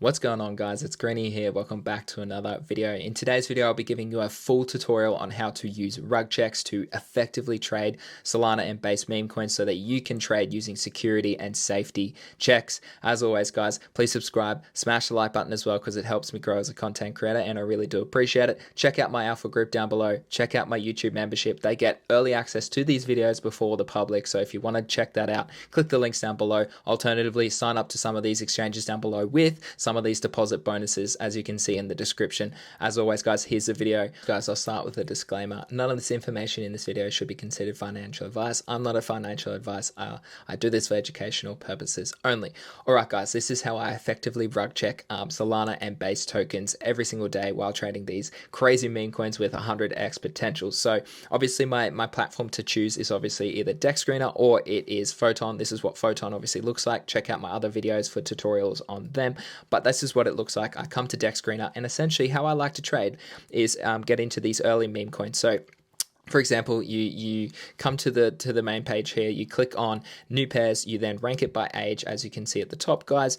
What's going on, guys? It's Greeny here. Welcome back to another video. In today's video, I'll be giving you a full tutorial on how to use Rugchecks to effectively trade Solana and base meme coins so that you can trade using security and safety checks. As always, guys, please subscribe, smash the like button as well because it helps me grow as a content creator and I really do appreciate it. Check out my alpha group down below. Check out my YouTube membership. They get early access to these videos before the public. So if you want to check that out, click the links down below. Alternatively, sign up to some of these exchanges down below with some of these deposit bonuses, as you can see in the description. As always, guys, here's the video. Guys, I'll start with a disclaimer. None of this information in this video should be considered financial advice. I'm not a financial advisor. I do this for educational purposes only. All right, guys, this is how I effectively rug check Solana and base tokens every single day while trading these crazy meme coins with 100x potential. So obviously my platform to choose is obviously either Dexscreener or it is Photon. This is what Photon obviously looks like. Check out my other videos for tutorials on them. But this is what it looks like. I come to Dexscreener, and essentially how I like to trade is get into these early meme coins. So for example, you come to the main page here, you click on new pairs, you then rank it by age, as you can see at the top, guys.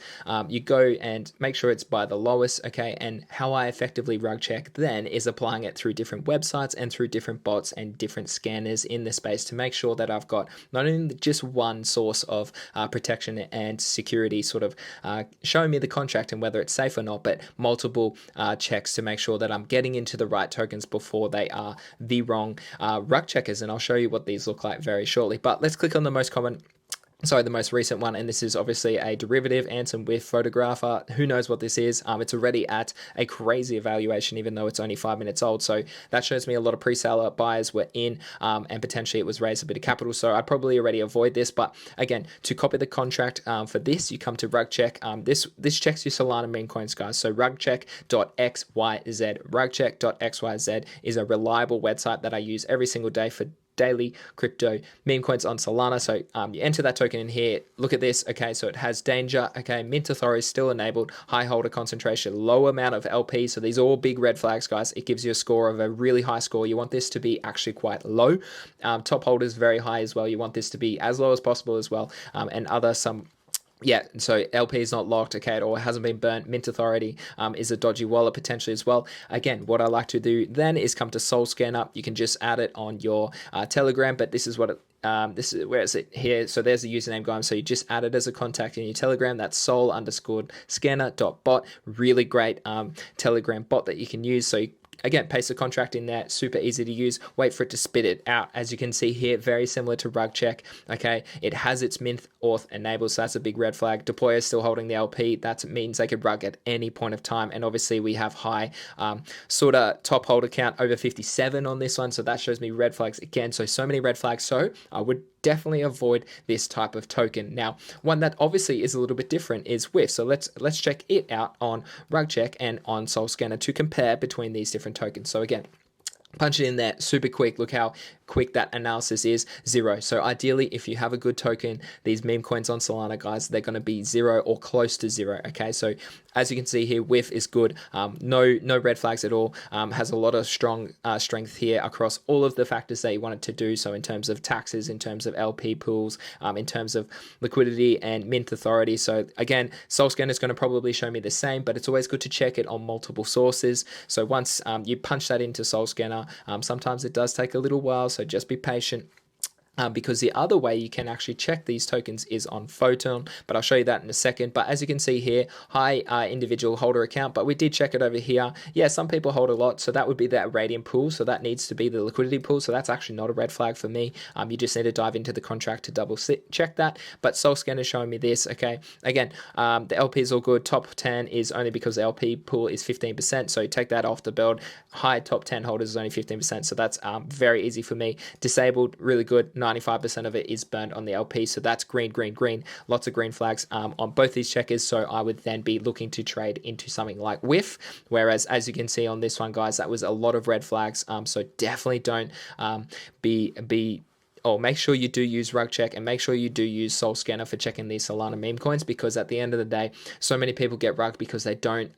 You go and make sure it's by the lowest, okay? And how I effectively rug check then is applying it through different websites and through different bots and different scanners in the space to make sure that I've got not only just one source of protection and security sort of showing me the contract and whether it's safe or not, but multiple checks to make sure that I'm getting into the right tokens before they are the wrong rug checkers, and I'll show you what these look like very shortly. But let's click on the most recent one, and this is obviously a derivative Anson with photographer. Who knows what this is? It's already at a crazy evaluation, even though it's only 5 minutes old. So that shows me a lot of pre-seller buyers were in, and potentially it was raised a bit of capital. So I'd probably already avoid this. But again, to copy the contract for this, you come to Rugcheck. This checks your Solana meme coins, guys. So rugcheck.xyz. Rugcheck.xyz is a reliable website that I use every single day for daily crypto meme coins on Solana. So you enter that token in here. Look at this. Okay, so it has danger. Okay, mint authority is still enabled. High holder concentration, low amount of LP. So these are all big red flags, guys. It gives you a score of a really high score. You want this to be actually quite low. Top holders very high as well. You want this to be as low as possible as well. And so LP is not locked, okay, or hasn't been burnt. Mint authority is a dodgy wallet potentially as well. Again, what I like to do then is come to Soulscanner. You can just add it on your Telegram, but this is what it this is where is it here. So there's the username, guys. So you just add it as a contact in your Telegram. That's soul_scanner.bot. Really great Telegram bot that you can use. So again, paste the contract in there, super easy to use. Wait for it to spit it out. As you can see here, very similar to Rugcheck. Okay, it has its mint auth enabled, so that's a big red flag. Deployer is still holding the LP. That means they could rug at any point of time. And obviously we have high sort of top holder count over 57 on this one, so that shows me red flags again. So many red flags. So I would definitely avoid this type of token. Now, one that obviously is a little bit different is WIF. So let's check it out on Rugcheck and on Soulscanner to compare between these different tokens. So again, punch it in there, super quick. Look how quick that analysis is, 0. So ideally, if you have a good token, these meme coins on Solana, guys, they're going to be 0 or close to 0. Okay, so as you can see here, WIF is good. No red flags at all. Has a lot of strong strength here across all of the factors that you want it to do. So in terms of taxes, in terms of LP pools, in terms of liquidity and mint authority. So again, Soulscanner is going to probably show me the same, but it's always good to check it on multiple sources. So once you punch that into Soulscanner, sometimes it does take a little while. So just be patient. Because the other way you can actually check these tokens is on Photon, but I'll show you that in a second. But as you can see here, high individual holder account, but we did check it over here. Yeah, some people hold a lot, so that would be that radium pool, so that needs to be the liquidity pool, so that's actually not a red flag for me. You just need to dive into the contract to double check that, but Soulscanner is showing me this, okay? Again, the LP is all good. Top 10 is only because the LP pool is 15%, so take that off the build. High top 10 holders is only 15%, so that's very easy for me. Disabled, really good. 95% of it is burnt on the LP, so that's green. Lots of green flags on both these checkers, so I would then be looking to trade into something like WIF, whereas as you can see on this one, guys, that was a lot of red flags, so definitely don't make sure you do use Rugcheck and make sure you do use Soulscanner for checking these Solana meme coins, because at the end of the day, so many people get rugged because they don't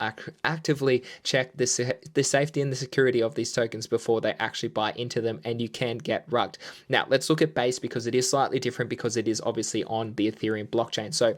actively check the safety and the security of these tokens before they actually buy into them, and you can get rugged. Now, let's look at base, because it is slightly different because it is obviously on the Ethereum blockchain. So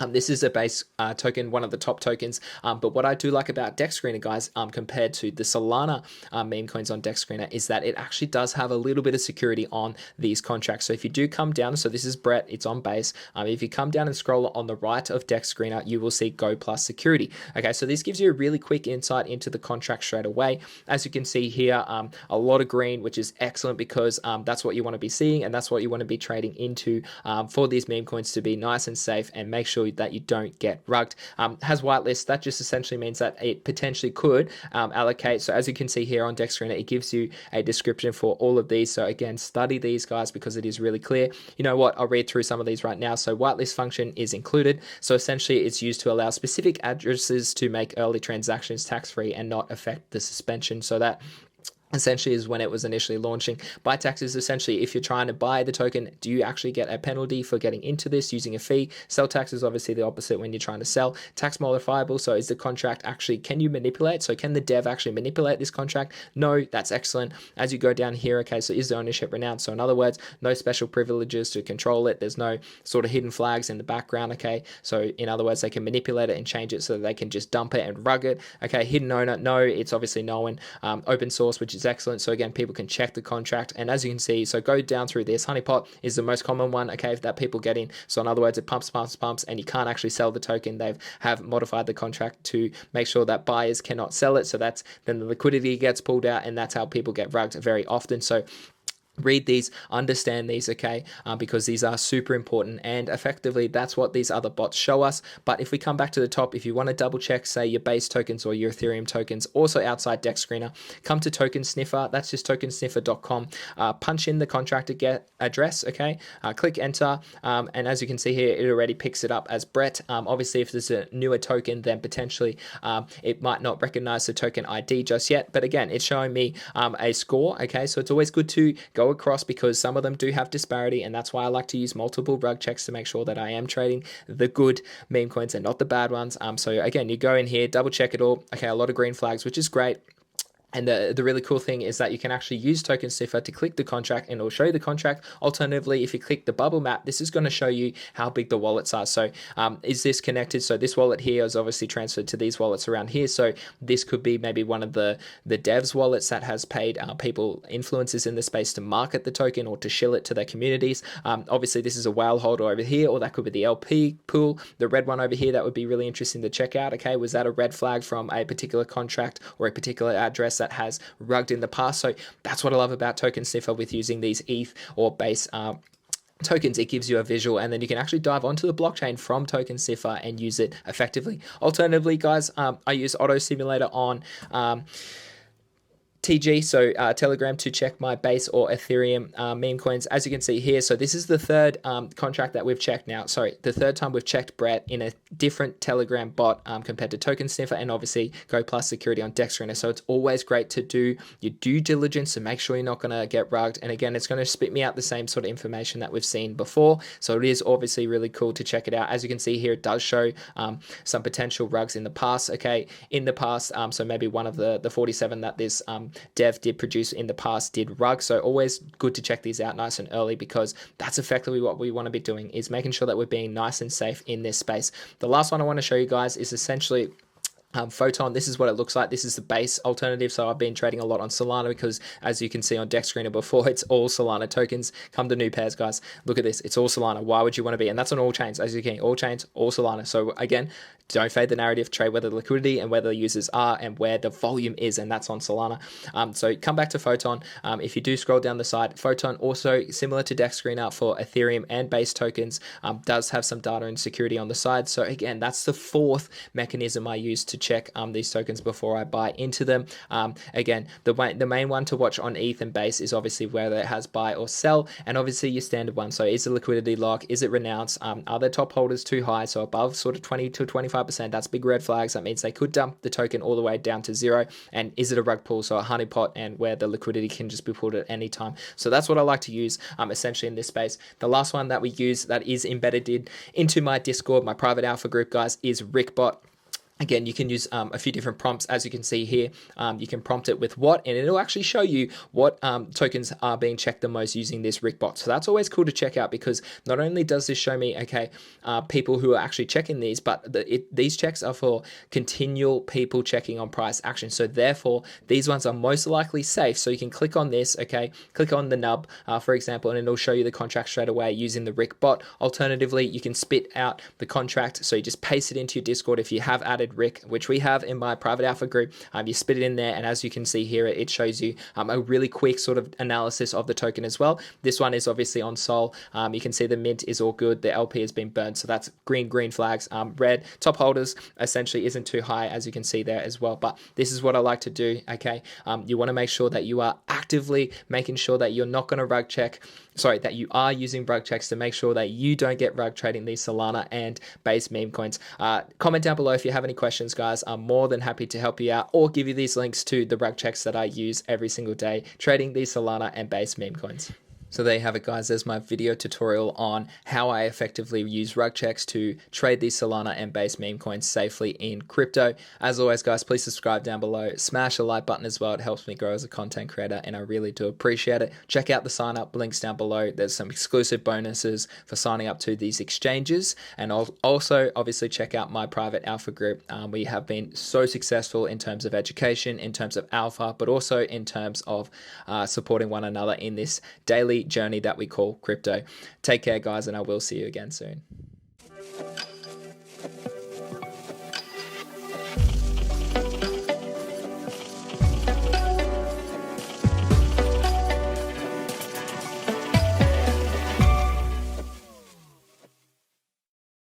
This is a base token, one of the top tokens. But what I do like about Dexscreener, guys, compared to the Solana meme coins on Dexscreener, is that it actually does have a little bit of security on these contracts. So if you do come down, so this is Brett, it's on base. If you come down and scroll on the right of Dexscreener, you will see Go Plus Security. Okay, so this gives you a really quick insight into the contract straight away. As you can see here, a lot of green, which is excellent because that's what you want to be seeing, and that's what you want to be trading into for these meme coins to be nice and safe and make sure that you don't get rugged. Has whitelist, that just essentially means that it potentially could allocate. So as you can see here on Dexscreener, it gives you a description for all of these. So again, study these, guys, because it is really clear. You know what, I'll read through some of these right now. So whitelist function is included. So essentially it's used to allow specific addresses to make early transactions tax-free and not affect the suspension. So that essentially is when it was initially launching. Buy tax is essentially if you're trying to buy the token, do you actually get a penalty for getting into this using a fee? Sell tax is obviously the opposite when you're trying to sell. Tax modifiable, so is the contract actually, can you manipulate? So can the dev actually manipulate this contract? No, that's excellent. As you go down here, okay, so is the ownership renounced? So in other words, no special privileges to control it. There's no sort of hidden flags in the background, okay? So in other words, they can manipulate it and change it so that they can just dump it and rug it. Okay, hidden owner, no, it's obviously known. Open source, which is excellent. So again, people can check the contract, and as you can see, so go down through this. Honeypot is the most common one, okay, that people get in. So in other words, it pumps, and you can't actually sell the token. They have modified the contract to make sure that buyers cannot sell it. So that's then the liquidity gets pulled out, and that's how people get rugged very often. So read these, understand these, okay, because these are super important, and effectively that's what these other bots show us. But if we come back to the top, if you want to double check, say, your base tokens or your Ethereum tokens, also outside Dexscreener, come to Token Sniffer. That's just tokensniffer.com. Punch in the contract address, okay, click enter, and as you can see here, it already picks it up as Brett. Obviously, if there's a newer token, then potentially it might not recognize the token ID just yet, but again, it's showing me a score, okay, so it's always good to go across because some of them do have disparity, and that's why I like to use multiple rug checks to make sure that I am trading the good meme coins and not the bad ones. So again, you go in here, double check it all. Okay, a lot of green flags, which is great. And the really cool thing is that you can actually use Token Sniffer to click the contract, and it'll show you the contract. Alternatively, if you click the bubble map, this is going to show you how big the wallets are. So is this connected? So this wallet here is obviously transferred to these wallets around here. So this could be maybe one of the devs wallets that has paid people, influencers in the space, to market the token or to shill it to their communities. Obviously, this is a whale holder over here, or that could be the LP pool. The red one over here, that would be really interesting to check out. Okay, was that a red flag from a particular contract or a particular address that has rugged in the past? So that's what I love about Token Sniffer with using these ETH or base tokens. It gives you a visual, and then you can actually dive onto the blockchain from Token Sniffer and use it effectively. Alternatively, guys, I use Auto Simulator on TG, so Telegram, to check my base or Ethereum meme coins. As you can see here, so this is the third contract that we've checked now. Sorry, the third time we've checked Brett in a different Telegram bot compared to Token Sniffer, and obviously Go Plus Security on Dexscreener. So it's always great to do your due diligence to make sure you're not going to get rugged. And again, it's going to spit me out the same sort of information that we've seen before. So it is obviously really cool to check it out. As you can see here, it does show some potential rugs in the past. Okay, in the past, so maybe one of the 47 that this dev did produce in the past did rug. So always good to check these out nice and early, because that's effectively what we want to be doing, is making sure that we're being nice and safe in this space. The last one I want to show you guys is essentially Photon. This is what it looks like. This is the base alternative. So I've been trading a lot on Solana because, as you can see on Dexscreener before, it's all Solana tokens. Come to new pairs, guys. Look at this. It's all Solana. Why would you want to be? And that's on all chains. As you can, all chains, all Solana. So again, don't fade the narrative. Trade where the liquidity and where the users are and where the volume is, and that's on Solana. So come back to Photon. If you do scroll down the side, Photon, also similar to Dexscreener for Ethereum and base tokens, does have some data and security on the side. So again, that's the fourth mechanism I use to check these tokens before I buy into them. Again, the main one to watch on ETH and base is obviously whether it has buy or sell, and obviously your standard one. So is the liquidity lock? Is it renounced? Are the top holders too high? So above sort of 20 to 25%, that's big red flags. That means they could dump the token all the way down to zero. And is it a rug pull? So a honeypot, and where the liquidity can just be pulled at any time. So that's what I like to use essentially in this space. The last one that we use that is embedded into my Discord, my private alpha group, guys, is Rickbot. Again, you can use a few different prompts, as you can see here. You can prompt it with what, and it'll actually show you what tokens are being checked the most using this Rick bot. So that's always cool to check out, because not only does this show me, okay, people who are actually checking these, but these checks are for continual people checking on price action. So therefore, these ones are most likely safe. So you can click on this, okay, click on the nub, for example, and it'll show you the contract straight away using the Rick bot. Alternatively, you can spit out the contract. So you just paste it into your Discord if you have added Rick, which we have in my private alpha group. You spit it in there, and as you can see here, it shows you a really quick sort of analysis of the token as well. This one is obviously on Sol. You can see the mint is all good, the LP has been burned, so that's green flags. Red top holders essentially isn't too high, as you can see there as well. But this is what I like to do, okay? You want to make sure that you are actively making sure that you're not going to rug check, that you are using rug checks to make sure that you don't get rug trading these Solana and base meme coins. Comment down below if you have any questions, guys. I'm more than happy to help you out, or give you these links to the rug checks that I use every single day trading these Solana and base meme coins. So there you have it, guys. There's my video tutorial on how I effectively use Rugchecks to trade these Solana and base meme coins safely in crypto. As always, guys, please subscribe down below. Smash the like button as well. It helps me grow as a content creator, and I really do appreciate it. Check out the sign up links down below. There's some exclusive bonuses for signing up to these exchanges. And also, obviously, check out my private alpha group. We have been so successful in terms of education, in terms of alpha, but also in terms of supporting one another in this daily journey that we call crypto. Take care, guys, and I will see you again soon.